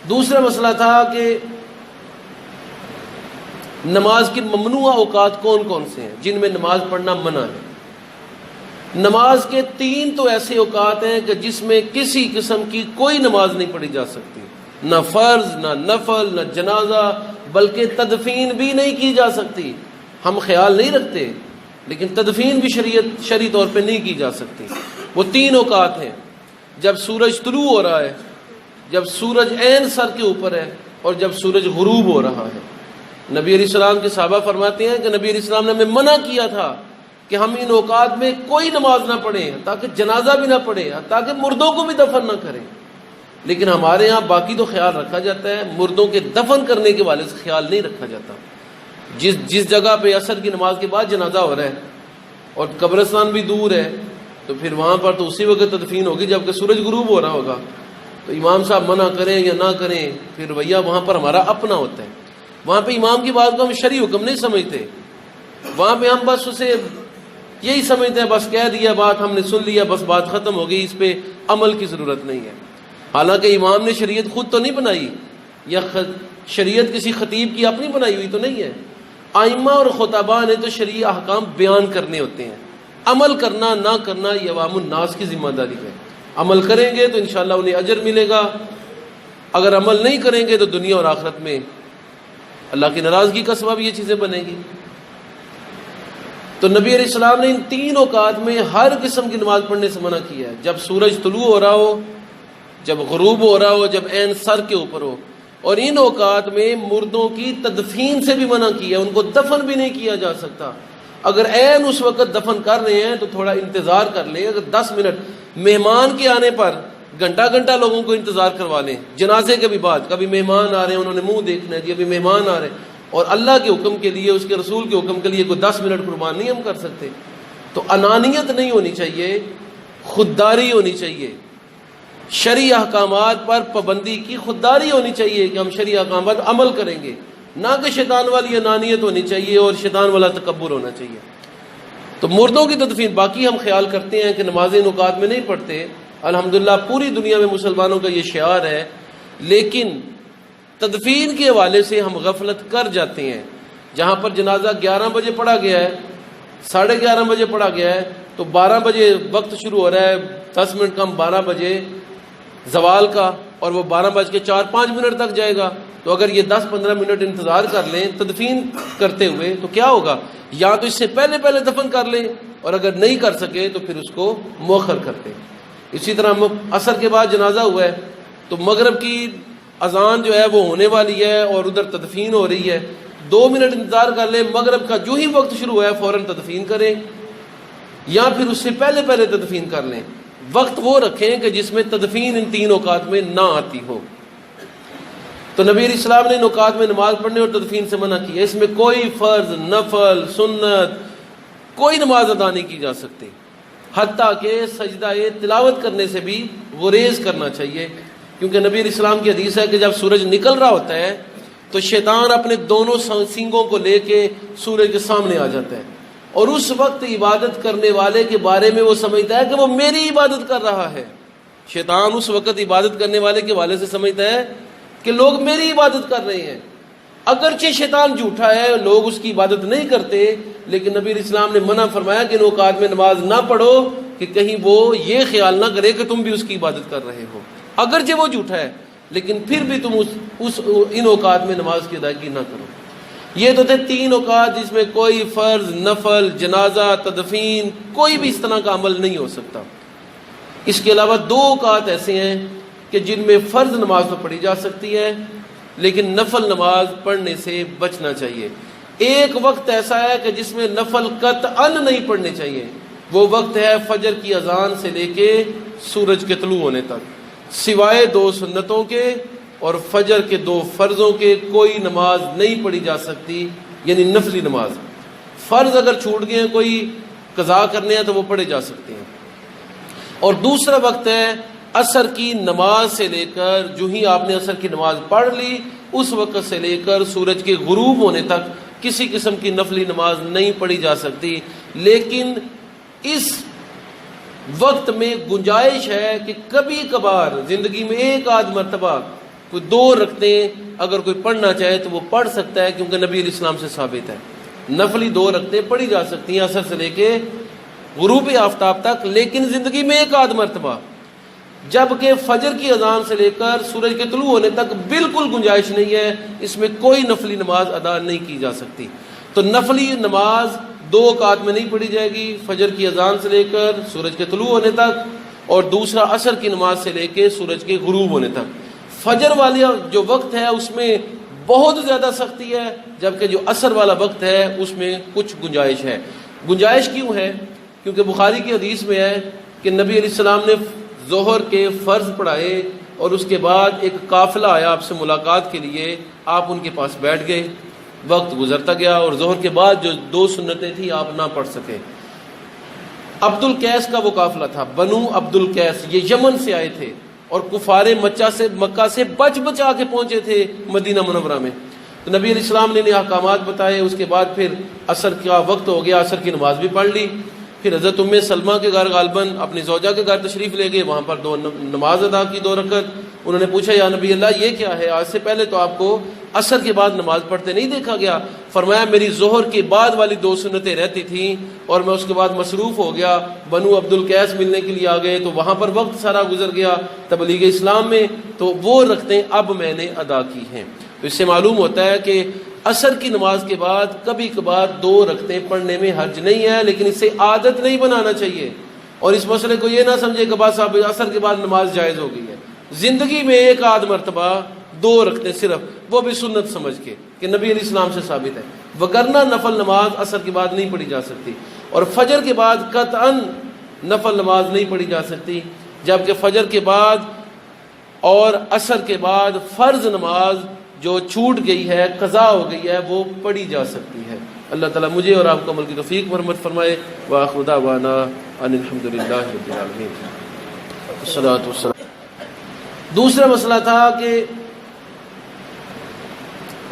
دوسرا مسئلہ تھا کہ نماز کی ممنوع اوقات کون کون سے ہیں جن میں نماز پڑھنا منع ہے۔ نماز کے 3 تو ایسے اوقات ہیں کہ جس میں کسی قسم کی کوئی نماز نہیں پڑھی جا سکتی، نہ فرض، نہ نفل، نہ جنازہ، بلکہ تدفین بھی نہیں کی جا سکتی۔ ہم خیال نہیں رکھتے لیکن تدفین بھی شرعی طور پہ نہیں کی جا سکتی۔ وہ 3 اوقات ہیں: جب سورج طلوع ہو رہا ہے، جب سورج عین سر کے اوپر ہے، اور جب سورج غروب ہو رہا ہے۔ نبی علیہ السلام کے صحابہ فرماتے ہیں کہ نبی علیہ السلام نے ہمیں منع کیا تھا کہ ہم ان اوقات میں کوئی نماز نہ پڑھیں، تاکہ جنازہ بھی نہ پڑھیں، تاکہ مردوں کو بھی دفن نہ کریں۔ لیکن ہمارے ہاں باقی تو خیال رکھا جاتا ہے، مردوں کے دفن کرنے کے والے سے خیال نہیں رکھا جاتا۔ جس جگہ پہ عصر کی نماز کے بعد جنازہ ہو رہا ہے اور قبرستان بھی دور ہے، تو پھر وہاں پر تو اسی وقت تدفین ہوگی جبکہ سورج غروب ہو رہا ہوگا۔ تو امام صاحب منع کریں یا نہ کریں، پھر رویہ وہاں پر ہمارا اپنا ہوتا ہے۔ وہاں پہ امام کی بات کو ہم شرعی حکم نہیں سمجھتے، وہاں پہ ہم بس اسے یہی سمجھتے ہیں، بس کہہ دیا، بات ہم نے سن لیا، بس بات ختم ہو گئی، اس پہ عمل کی ضرورت نہیں ہے۔ حالانکہ امام نے شریعت خود تو نہیں بنائی، یا شریعت کسی خطیب کی اپنی بنائی ہوئی تو نہیں ہے۔ ائمہ اور خطباء نے تو شرعی احکام بیان کرنے ہوتے ہیں، عمل کرنا نہ کرنا یہ عوام الناس کی ذمہ داری ہے۔ عمل کریں گے تو انشاءاللہ انہیں اجر ملے گا، اگر عمل نہیں کریں گے تو دنیا اور آخرت میں اللہ کی ناراضگی کا سبب یہ چیزیں بنے گی۔ تو نبی علیہ السلام نے ان 3 اوقات میں ہر قسم کی نماز پڑھنے سے منع کیا ہے: جب سورج طلوع ہو رہا ہو، جب غروب ہو رہا ہو، جب عین سر کے اوپر ہو۔ اور ان اوقات میں مردوں کی تدفین سے بھی منع کیا ہے، ان کو دفن بھی نہیں کیا جا سکتا۔ اگر عین اس وقت دفن کر رہے ہیں تو تھوڑا انتظار کر لیں، اگر 10 منٹ مہمان کے آنے پر گھنٹہ لوگوں کو انتظار کروا لیں، جنازے کے بھی بعد، کبھی مہمان آ رہے ہیں انہوں نے منہ دیکھنا ہے، ابھی مہمان آ رہے ہیں، اور اللہ کے حکم کے لیے، اس کے رسول کے حکم کے لیے کوئی 10 منٹ قربان نہیں ہم کر سکتے۔ تو انانیت نہیں ہونی چاہیے، خودداری ہونی چاہیے، شرعی احکامات پر پابندی کی خودداری ہونی چاہیے کہ ہم شرعی احکامات پر عمل کریں گے، نہ کہ شیطان والی انانیت ہونی چاہیے اور شیطان والا تکبر ہونا چاہیے۔ تو مردوں کی تدفین باقی ہم خیال کرتے ہیں کہ نمازیں اوقات میں نہیں پڑھتے، الحمدللہ پوری دنیا میں مسلمانوں کا یہ شعار ہے، لیکن تدفین کے حوالے سے ہم غفلت کر جاتے ہیں۔ جہاں پر جنازہ 11 بجے پڑھا گیا ہے، 11:30 بجے پڑھا گیا ہے، تو 12 بجے وقت شروع ہو رہا ہے، 10 منٹ کم 12 بجے زوال کا، اور وہ 12:04-5 تک جائے گا۔ تو اگر یہ 10-15 منٹ انتظار کر لیں تدفین کرتے ہوئے تو کیا ہوگا؟ یا تو اس سے پہلے دفن کر لیں، اور اگر نہیں کر سکے تو پھر اس کو مؤخر کرتے۔ اسی طرح عصر کے بعد جنازہ ہوا ہے تو مغرب کی اذان جو ہے وہ ہونے والی ہے اور ادھر تدفین ہو رہی ہے، 2 منٹ انتظار کر لیں، مغرب کا جو ہی وقت شروع ہوا ہے فوراً تدفین کریں، یا پھر اس سے پہلے تدفین کر لیں۔ وقت وہ رکھیں کہ جس میں تدفین ان 3 اوقات میں نہ آتی ہو۔ تو نبی علیہ السلام نے ان اوقات میں نماز پڑھنے اور تدفین سے منع کیا۔ اس میں کوئی فرض، نفل، سنت، کوئی نماز ادا نہیں کی جا سکتی، حتیٰ کہ سجدہ تلاوت کرنے سے بھی گریز کرنا چاہیے، کیونکہ نبی علیہ السلام کی حدیث ہے کہ جب سورج نکل رہا ہوتا ہے تو شیطان اپنے دونوں سینگوں کو لے کے سورج کے سامنے آ جاتا ہے، اور اس وقت عبادت کرنے والے کے بارے میں وہ سمجھتا ہے کہ وہ میری عبادت کر رہا ہے۔ شیطان اس وقت عبادت کرنے والے کے حوالے سے سمجھتا ہے کہ لوگ میری عبادت کر رہے ہیں، اگرچہ شیطان جھوٹا ہے، لوگ اس کی عبادت نہیں کرتے، لیکن نبی علیہ السلام نے منع فرمایا کہ ان اوقات میں نماز نہ پڑھو کہ کہیں وہ یہ خیال نہ کرے کہ تم بھی اس کی عبادت کر رہے ہو، اگرچہ وہ جھوٹا ہے لیکن پھر بھی تم ان اوقات میں نماز کی ادائیگی نہ کرو۔ یہ تو تھے 3 اوقات جس میں کوئی فرض، نفل، جنازہ، تدفین، کوئی بھی اس طرح کا عمل نہیں ہو سکتا۔ اس کے علاوہ 2 اوقات ایسے ہیں کہ جن میں فرض نماز تو پڑھی جا سکتی ہے لیکن نفل نماز پڑھنے سے بچنا چاہیے۔ ایک وقت ایسا ہے کہ جس میں نفل قطعاً نہیں پڑھنے چاہیے، وہ وقت ہے فجر کی اذان سے لے کے سورج کے طلوع ہونے تک، سوائے 2 سنتوں کے اور فجر کے 2 فرضوں کے کوئی نماز نہیں پڑھی جا سکتی، یعنی نفلی نماز۔ فرض اگر چھوٹ گئے ہیں، کوئی قضا کرنے ہیں تو وہ پڑھے جا سکتے ہیں۔ اور دوسرا وقت ہے عصر کی نماز سے لے کر، جو ہی آپ نے عصر کی نماز پڑھ لی اس وقت سے لے کر سورج کے غروب ہونے تک کسی قسم کی نفلی نماز نہیں پڑھی جا سکتی، لیکن اس وقت میں گنجائش ہے کہ کبھی کبھار زندگی میں 1 آدھ مرتبہ کوئی 2 رکعتیں اگر کوئی پڑھنا چاہے تو وہ پڑھ سکتا ہے، کیونکہ نبی علیہ السلام سے ثابت ہے نفلی 2 رکعتیں پڑھی جا سکتی ہیں عصر سے لے کے غروب آفتاب تک، لیکن زندگی میں 1 مرتبہ، جبکہ فجر کی اذان سے لے کر سورج کے طلوع ہونے تک بالکل گنجائش نہیں ہے، اس میں کوئی نفلی نماز ادا نہیں کی جا سکتی۔ تو نفلی نماز 2 رکعت میں نہیں پڑھی جائے گی، فجر کی اذان سے لے کر سورج کے طلوع ہونے تک، اور دوسرا عصر کی نماز سے لے کے سورج کے غروب ہونے تک۔ فجر والا جو وقت ہے اس میں بہت زیادہ سختی ہے، جبکہ جو عصر والا وقت ہے اس میں کچھ گنجائش ہے۔ گنجائش کیوں ہے؟ کیونکہ بخاری کی حدیث میں ہے کہ نبی علیہ السلام نے ظہر کے فرض پڑھائے اور اس کے بعد ایک قافلہ آیا آپ سے ملاقات کے لیے، آپ ان کے پاس بیٹھ گئے، وقت گزرتا گیا اور ظہر کے بعد جو 2 سنتیں تھیں آپ نہ پڑھ سکے۔ عبد القیس کا وہ قافلہ تھا، بنو عبد القیس، یہ یمن سے آئے تھے اور کفار مکہ سے بچ بچا کے پہنچے تھے مدینہ منورہ میں۔ تو نبی علیہ السلام نے احکامات بتائے، اس کے بعد پھر عصر کا وقت ہو گیا، عصر کی نماز بھی پڑھ لی، پھر حضرت ام سلمہ کے گھر غالباً اپنی زوجہ کے گھر تشریف لے گئے، وہاں پر 2 نماز ادا کی 2 رکعت۔ انہوں نے پوچھا یا نبی اللہ یہ کیا ہے، آج سے پہلے تو آپ کو عصر کے بعد نماز پڑھتے نہیں دیکھا گیا۔ فرمایا میری ظہر کے بعد والی 2 سنتیں رہتی تھیں اور میں اس کے بعد مصروف ہو گیا، بنو عبد القیس ملنے کے لیے آ گئے تو وہاں پر وقت سارا گزر گیا تبلیغ اسلام میں، تو وہ رکعتیں اب میں نے ادا کی ہیں۔ تو اس سے معلوم ہوتا ہے کہ عصر کی نماز کے بعد کبھی کبھار 2 رکعتیں پڑھنے میں حرج نہیں ہے، لیکن اس سے عادت نہیں بنانا چاہیے، اور اس مسئلے کو یہ نہ سمجھے کہ بس اب عصر کے بعد نماز جائز ہو گئی ہے۔ زندگی میں 1 مرتبہ 2 رکعتیں صرف، وہ بھی سنت سمجھ کے کہ نبی علیہ السلام سے ثابت ہے، وگرنہ نفل نماز عصر کے بعد نہیں پڑھی جا سکتی، اور فجر کے بعد قطعاً نفل نماز نہیں پڑھی جا سکتی، جبکہ فجر کے بعد اور عصر کے بعد فرض نماز جو چھوٹ گئی ہے، قضا ہو گئی ہے، وہ پڑھی جا سکتی ہے۔ اللہ تعالیٰ مجھے اور آپ کو عمل کی توفیق مرحمت فرمائے۔ وآخر دعوانا ان الحمد للہ رب العالمین۔ الصلاۃ والسلام۔ دوسرا مسئلہ تھا کہ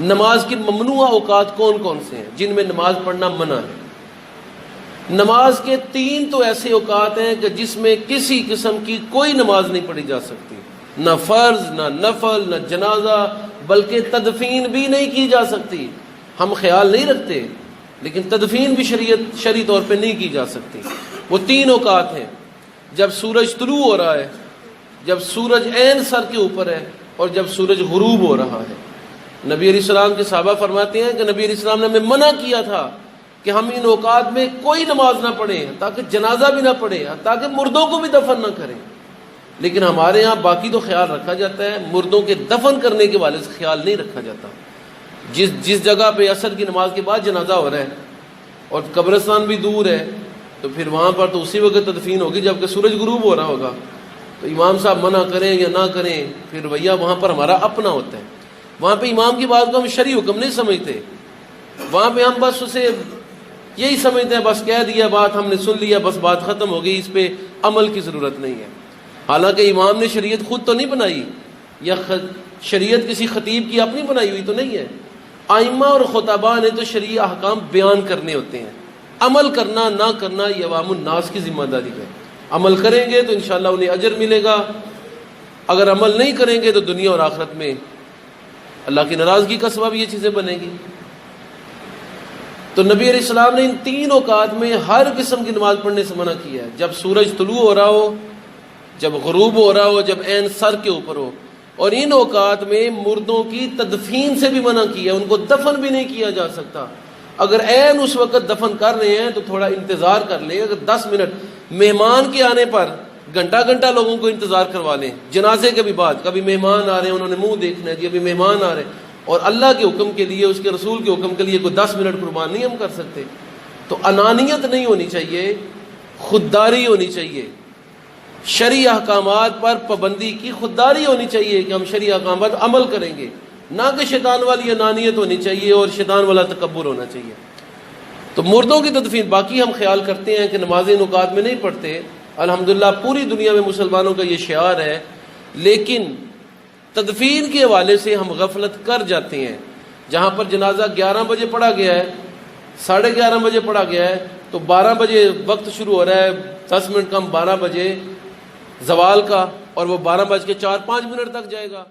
نماز کی ممنوع اوقات کون کون سے ہیں جن میں نماز پڑھنا منع ہے۔ نماز کے 3 تو ایسے اوقات ہیں کہ جس میں کسی قسم کی کوئی نماز نہیں پڑھی جا سکتی، نہ فرض، نہ نفل، نہ جنازہ، بلکہ تدفین بھی نہیں کی جا سکتی۔ ہم خیال نہیں رکھتے لیکن تدفین بھی شرعی طور پہ نہیں کی جا سکتی۔ وہ 3 اوقات ہیں، جب سورج طلوع ہو رہا ہے، جب سورج عین سر کے اوپر ہے، اور جب سورج غروب ہو رہا ہے۔ نبی علیہ السلام کے صحابہ فرماتے ہیں کہ نبی علیہ السلام نے ہمیں منع کیا تھا کہ ہم ان اوقات میں کوئی نماز نہ پڑھیں، تاکہ جنازہ بھی نہ پڑھیں، تاکہ مردوں کو بھی دفن نہ کریں۔ لیکن ہمارے ہاں باقی تو خیال رکھا جاتا ہے، مردوں کے دفن کرنے کے والے سے خیال نہیں رکھا جاتا۔ جس جگہ پہ عصر کی نماز کے بعد جنازہ ہو رہا ہے اور قبرستان بھی دور ہے، تو پھر وہاں پر تو اسی وقت تدفین ہوگی جبکہ سورج غروب ہو رہا ہوگا۔ تو امام صاحب منع کریں یا نہ کریں، پھر رویہ وہاں پر ہمارا اپنا ہوتا ہے۔ وہاں پہ امام کی بات کو ہم شرعی حکم نہیں سمجھتے، وہاں پہ ہم بس اسے یہی سمجھتے ہیں، بس کہہ دیا، بات ہم نے سن لیا، بس بات ختم ہو گئی، اس پہ عمل کی ضرورت نہیں ہے۔ حالانکہ امام نے شریعت خود تو نہیں بنائی، یا شریعت کسی خطیب کی اپنی بنائی ہوئی تو نہیں ہے۔ ائمہ اور خطباء نے تو شرعی احکام بیان کرنے ہوتے ہیں، عمل کرنا نہ کرنا یہ عوام الناس کی ذمہ داری ہے۔ عمل کریں گے تو انشاءاللہ انہیں اجر ملے گا، اگر عمل نہیں کریں گے تو دنیا اور آخرت میں اللہ کی ناراضگی کا سبب یہ چیزیں بنے گی۔ تو نبی علیہ السلام نے ان 3 اوقات میں ہر قسم کی نماز پڑھنے سے منع کیا ہے، جب سورج طلوع ہو رہا ہو، جب غروب ہو رہا ہو، جب عین سر کے اوپر ہو، اور ان اوقات میں مردوں کی تدفین سے بھی منع کیا ہے، ان کو دفن بھی نہیں کیا جا سکتا۔ اگر عین اس وقت دفن کر رہے ہیں تو تھوڑا انتظار کر لیں، اگر 10 منٹ مہمان کے آنے پر گھنٹہ لوگوں کو انتظار کروا لیں، جنازے کے بھی بعد، کبھی مہمان آ رہے ہیں انہوں نے منہ دیکھنا ہے جی، ابھی مہمان آ رہے ہیں، اور اللہ کے حکم کے لیے، اس کے رسول کے حکم کے لیے کوئی 10 منٹ قربان نہیں ہم کر سکتے۔ تو انانیت نہیں ہونی چاہیے، خودداری ہونی چاہیے، شرعی احکامات پر پابندی کی خودداری ہونی چاہیے کہ ہم شرعی احکامات عمل کریں گے، نہ کہ شیطان والی انانیت ہونی چاہیے اور شیطان والا تکبر ہونا چاہیے۔ تو مردوں کی تدفین باقی ہم خیال کرتے ہیں کہ نمازیں ان اوقات میں نہیں پڑھتے، الحمدللہ پوری دنیا میں مسلمانوں کا یہ شعار ہے، لیکن تدفین کے حوالے سے ہم غفلت کر جاتے ہیں۔ جہاں پر جنازہ 11 بجے پڑھا گیا ہے، 11:30 بجے پڑھا گیا ہے، تو 12 بجے وقت شروع ہو رہا ہے، 10 منٹ کم 12 بجے زوال کا، اور وہ 12:04-5 تک جائے گا۔